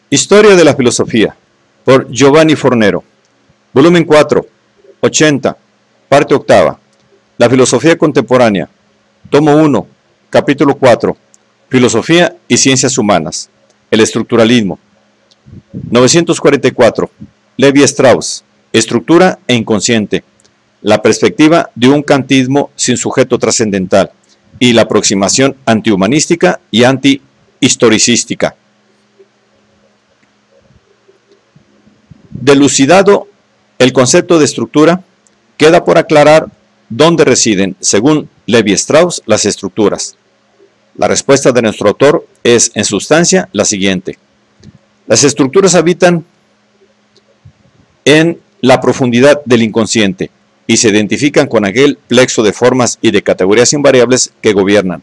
Historia de la filosofía, por Giovanni Fornero. Volumen 4, 80, parte octava. La filosofía contemporánea. Tomo 1, capítulo 4. Filosofía y ciencias humanas. El estructuralismo. 944. Levi Strauss. Estructura e inconsciente. La perspectiva de un kantismo sin sujeto trascendental y la aproximación antihumanística y antihistoricística. Delucidado el concepto de estructura, queda por aclarar dónde residen, según Levi Strauss, las estructuras. La respuesta de nuestro autor es, en sustancia, la siguiente. Las estructuras habitan en la profundidad del inconsciente y se identifican con aquel plexo de formas y de categorías invariables que gobiernan,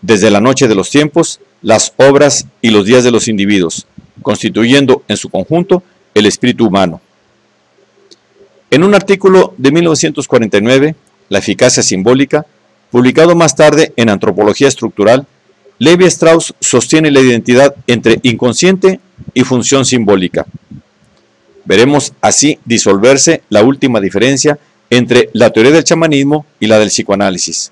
desde la noche de los tiempos, las obras y los días de los individuos, constituyendo en su conjunto el espíritu humano. En un artículo de 1949, La eficacia simbólica, publicado más tarde en Antropología Estructural, Levi Strauss sostiene la identidad entre inconsciente y función simbólica. Veremos así disolverse la última diferencia entre la teoría del chamanismo y la del psicoanálisis.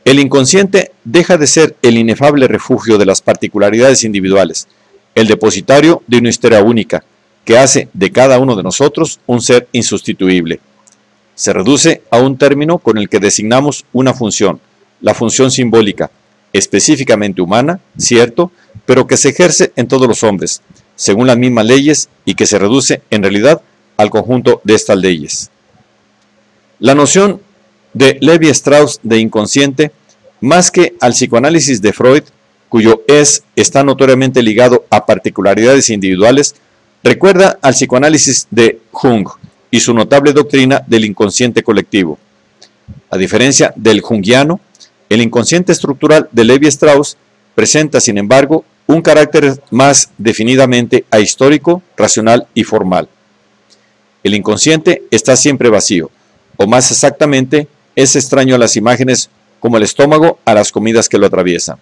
El inconsciente deja de ser el inefable refugio de las particularidades individuales, el depositario de una historia única, que hace de cada uno de nosotros un ser insustituible. Se reduce a un término con el que designamos una función, la función simbólica, específicamente humana, cierto, pero que se ejerce en todos los hombres, según las mismas leyes y que se reduce en realidad al conjunto de estas leyes. La noción de Levi Strauss de inconsciente, más que al psicoanálisis de Freud, cuyo es está notoriamente ligado a particularidades individuales, recuerda al psicoanálisis de Jung y su notable doctrina del inconsciente colectivo. A diferencia del junguiano, el inconsciente estructural de Levi Strauss presenta, sin embargo, un carácter más definidamente ahistórico, racional y formal. El inconsciente está siempre vacío, o más exactamente, es extraño a las imágenes como el estómago a las comidas que lo atraviesan.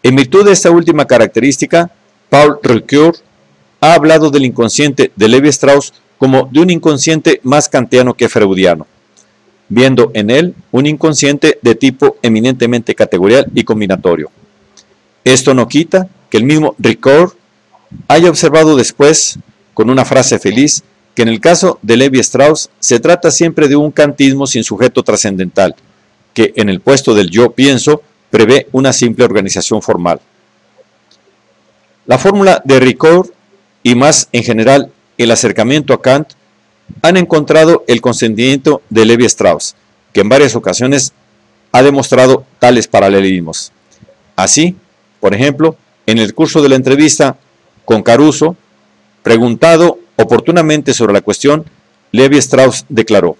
En virtud de esta última característica, Paul Ricoeur ha hablado del inconsciente de Levi Strauss como de un inconsciente más kantiano que freudiano, viendo en él un inconsciente de tipo eminentemente categorial y combinatorio. Esto no quita que el mismo Ricoeur haya observado después, con una frase feliz, que en el caso de Levi Strauss se trata siempre de un kantismo sin sujeto trascendental, que en el puesto del yo pienso prevé una simple organización formal. La fórmula de Ricoeur y más en general el acercamiento a Kant han encontrado el consentimiento de Levi Strauss, que en varias ocasiones ha demostrado tales paralelismos. Así, por ejemplo, en el curso de la entrevista con Caruso, preguntado oportunamente sobre la cuestión, Levi Strauss declaró: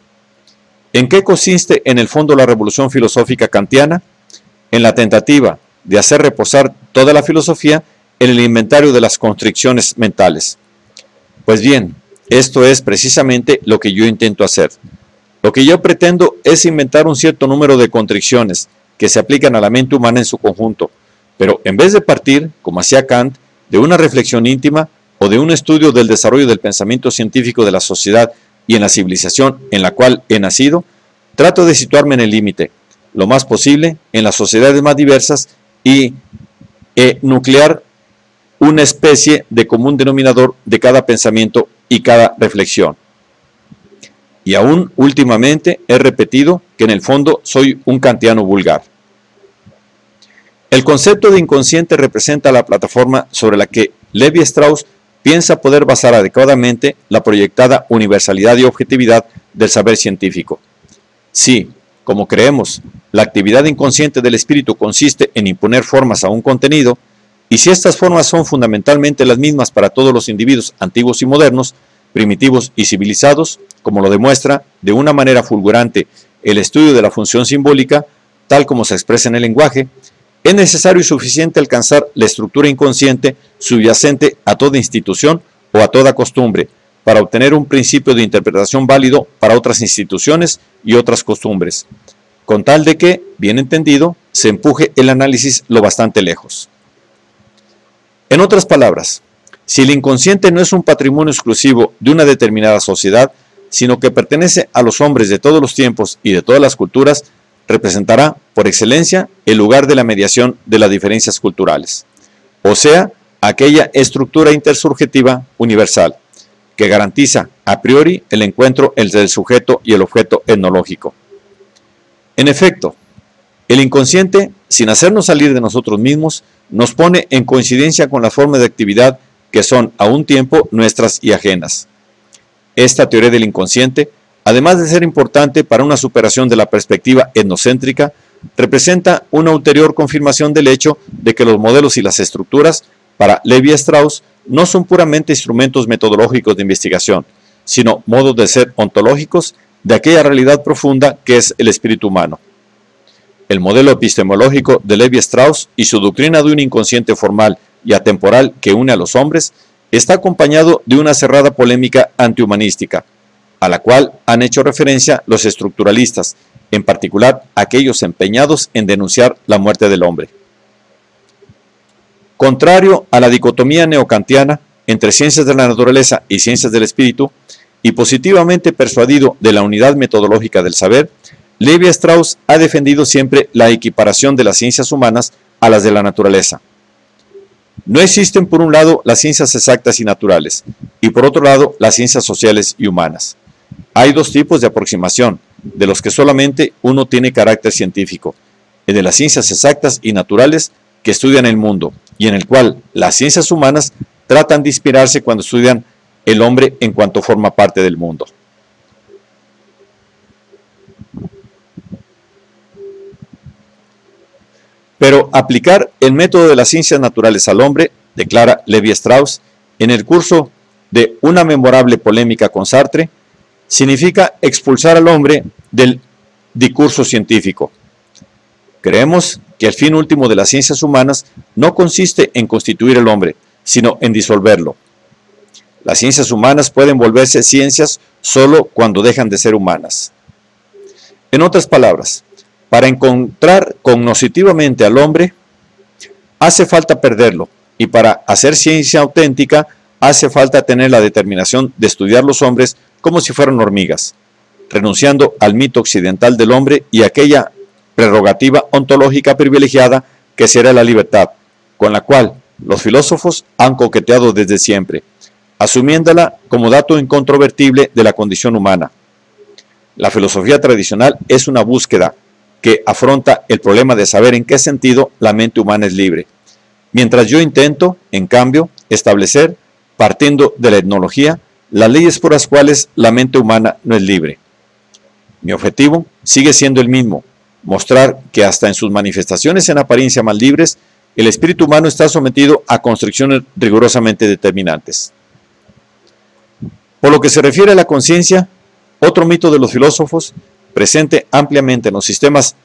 ¿en qué consiste en el fondo la revolución filosófica kantiana? En la tentativa de hacer reposar toda la filosofía en el inventario de las constricciones mentales. Pues bien, esto es precisamente lo que yo intento hacer. Lo que yo pretendo es inventar un cierto número de constricciones que se aplican a la mente humana en su conjunto, pero en vez de partir, como hacía Kant, de una reflexión íntima o de un estudio del desarrollo del pensamiento científico de la sociedad y en la civilización en la cual he nacido, trato de situarme en el límite, lo más posible, en las sociedades más diversas y nuclear una especie de común denominador de cada pensamiento y cada reflexión. Y aún últimamente he repetido que en el fondo soy un kantiano vulgar. El concepto de inconsciente representa la plataforma sobre la que Levi Strauss piensa poder basar adecuadamente la proyectada universalidad y objetividad del saber científico. Sí, como creemos, la actividad inconsciente del espíritu consiste en imponer formas a un contenido, y si estas formas son fundamentalmente las mismas para todos los individuos antiguos y modernos, primitivos y civilizados, como lo demuestra de una manera fulgurante el estudio de la función simbólica, tal como se expresa en el lenguaje, es necesario y suficiente alcanzar la estructura inconsciente subyacente a toda institución o a toda costumbre, para obtener un principio de interpretación válido para otras instituciones y otras costumbres, con tal de que, bien entendido, se empuje el análisis lo bastante lejos. En otras palabras, si el inconsciente no es un patrimonio exclusivo de una determinada sociedad, sino que pertenece a los hombres de todos los tiempos y de todas las culturas, representará, por excelencia, el lugar de la mediación de las diferencias culturales, o sea, aquella estructura intersubjetiva universal, que garantiza a priori el encuentro entre el sujeto y el objeto etnológico. En efecto, el inconsciente, sin hacernos salir de nosotros mismos, nos pone en coincidencia con las formas de actividad que son a un tiempo nuestras y ajenas. Esta teoría del inconsciente, además de ser importante para una superación de la perspectiva etnocéntrica, representa una ulterior confirmación del hecho de que los modelos y las estructuras para Levi-Strauss no son puramente instrumentos metodológicos de investigación, sino modos de ser ontológicos de aquella realidad profunda que es el espíritu humano. El modelo epistemológico de Levi-Strauss y su doctrina de un inconsciente formal y atemporal que une a los hombres está acompañado de una cerrada polémica antihumanística, a la cual han hecho referencia los estructuralistas, en particular aquellos empeñados en denunciar la muerte del hombre. Contrario a la dicotomía neokantiana entre ciencias de la naturaleza y ciencias del espíritu, y positivamente persuadido de la unidad metodológica del saber, Levi-Strauss ha defendido siempre la equiparación de las ciencias humanas a las de la naturaleza. No existen por un lado las ciencias exactas y naturales, y por otro lado las ciencias sociales y humanas. Hay dos tipos de aproximación, de los que solamente uno tiene carácter científico, el de las ciencias exactas y naturales que estudian el mundo, y en el cual las ciencias humanas tratan de inspirarse cuando estudian el hombre en cuanto forma parte del mundo. Pero aplicar el método de las ciencias naturales al hombre, declara Levi-Strauss, en el curso de una memorable polémica con Sartre, significa expulsar al hombre del discurso científico. Creemos que el fin último de las ciencias humanas no consiste en constituir el hombre, sino en disolverlo. Las ciencias humanas pueden volverse ciencias solo cuando dejan de ser humanas. En otras palabras, para encontrar cognoscitivamente al hombre, hace falta perderlo, y para hacer ciencia auténtica, hace falta tener la determinación de estudiar los hombres como si fueran hormigas, renunciando al mito occidental del hombre y aquella prerrogativa ontológica privilegiada que será la libertad, con la cual los filósofos han coqueteado desde siempre, asumiéndola como dato incontrovertible de la condición humana. La filosofía tradicional es una búsqueda que afronta el problema de saber en qué sentido la mente humana es libre, mientras yo intento, en cambio, establecer, partiendo de la etnología, las leyes por las cuales la mente humana no es libre. Mi objetivo sigue siendo el mismo, mostrar que hasta en sus manifestaciones en apariencia más libres, el espíritu humano está sometido a constricciones rigurosamente determinantes. Por lo que se refiere a la conciencia, otro mito de los filósofos, presente ampliamente en los sistemas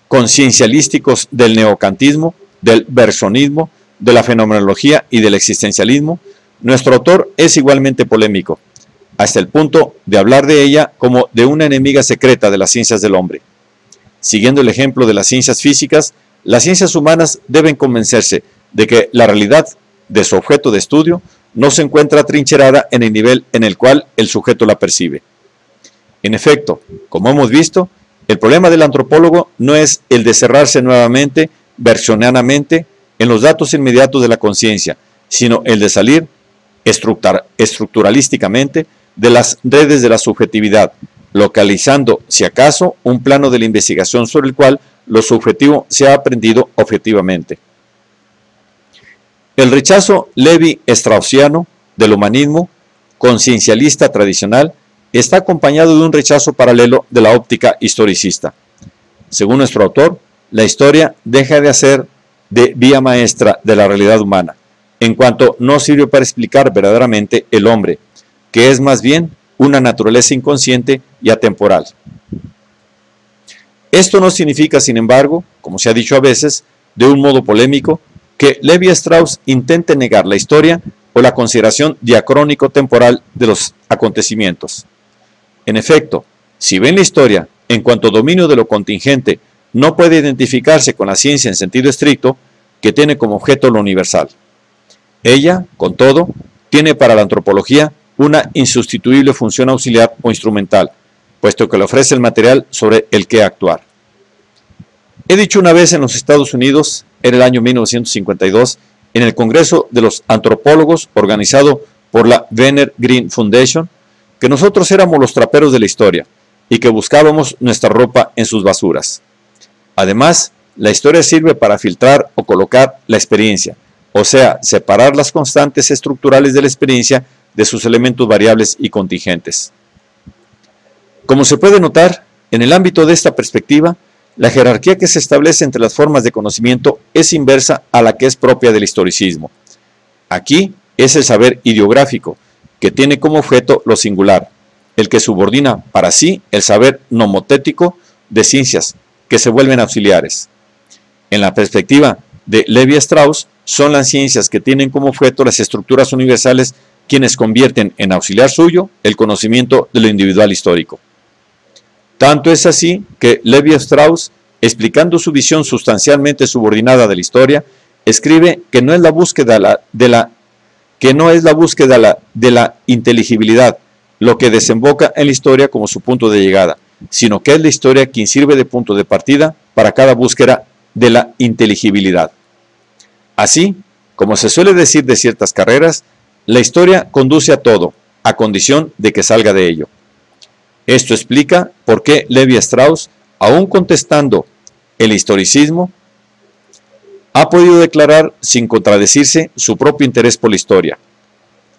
conciencialísticos del neocantismo, del bergsonismo, de la fenomenología y del existencialismo, nuestro autor es igualmente polémico, hasta el punto de hablar de ella como de una enemiga secreta de las ciencias del hombre. Siguiendo el ejemplo de las ciencias físicas, las ciencias humanas deben convencerse de que la realidad de su objeto de estudio no se encuentra atrincherada en el nivel en el cual el sujeto la percibe. En efecto, como hemos visto, el problema del antropólogo no es el de cerrarse nuevamente, bergsonianamente, en los datos inmediatos de la conciencia, sino el de salir estructuralísticamente de las redes de la subjetividad, localizando, si acaso, un plano de la investigación sobre el cual lo subjetivo se ha aprendido objetivamente. El rechazo Levi-Straussiano del humanismo conciencialista tradicional está acompañado de un rechazo paralelo de la óptica historicista. Según nuestro autor, la historia deja de ser de vía maestra de la realidad humana, en cuanto no sirve para explicar verdaderamente el hombre, que es más bien una naturaleza inconsciente y atemporal. Esto no significa, sin embargo, como se ha dicho a veces, de un modo polémico, que Levi-Strauss intente negar la historia o la consideración diacrónico-temporal de los acontecimientos. En efecto, si bien la historia, en cuanto a dominio de lo contingente, no puede identificarse con la ciencia en sentido estricto, que tiene como objeto lo universal. Ella, con todo, tiene para la antropología una insustituible función auxiliar o instrumental, puesto que le ofrece el material sobre el que actuar. He dicho una vez en los Estados Unidos, en el año 1952, en el Congreso de los Antropólogos, organizado por la Werner Green Foundation, que nosotros éramos los traperos de la historia y que buscábamos nuestra ropa en sus basuras. Además, la historia sirve para filtrar o colocar la experiencia, o sea, separar las constantes estructurales de la experiencia de sus elementos variables y contingentes. Como se puede notar, en el ámbito de esta perspectiva, la jerarquía que se establece entre las formas de conocimiento es inversa a la que es propia del historicismo. Aquí es el saber ideográfico, que tiene como objeto lo singular, el que subordina para sí el saber nomotético de ciencias, que se vuelven auxiliares. En la perspectiva de Levi-Strauss, son las ciencias que tienen como objeto las estructuras universales quienes convierten en auxiliar suyo el conocimiento de lo individual histórico. Tanto es así que Levi-Strauss, explicando su visión sustancialmente subordinada de la historia, escribe que no es la búsqueda de la inteligibilidad lo que desemboca en la historia como su punto de llegada, sino que es la historia quien sirve de punto de partida para cada búsqueda de la inteligibilidad. Así, como se suele decir de ciertas carreras, la historia conduce a todo, a condición de que salga de ello. Esto explica por qué Levi-Strauss, aún contestando el historicismo, ha podido declarar sin contradecirse su propio interés por la historia.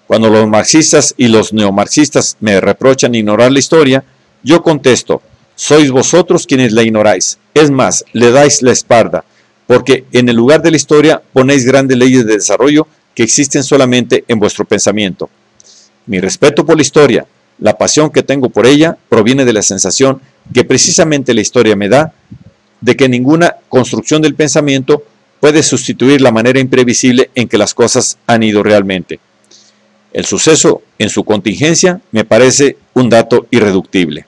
Cuando los marxistas y los neomarxistas me reprochan ignorar la historia, yo contesto: sois vosotros quienes la ignoráis, es más, le dais la espalda, porque en el lugar de la historia ponéis grandes leyes de desarrollo que existen solamente en vuestro pensamiento. Mi respeto por la historia, la pasión que tengo por ella, proviene de la sensación que precisamente la historia me da de que ninguna construcción del pensamiento puede sustituir la manera imprevisible en que las cosas han ido realmente. El suceso en su contingencia me parece un dato irreductible.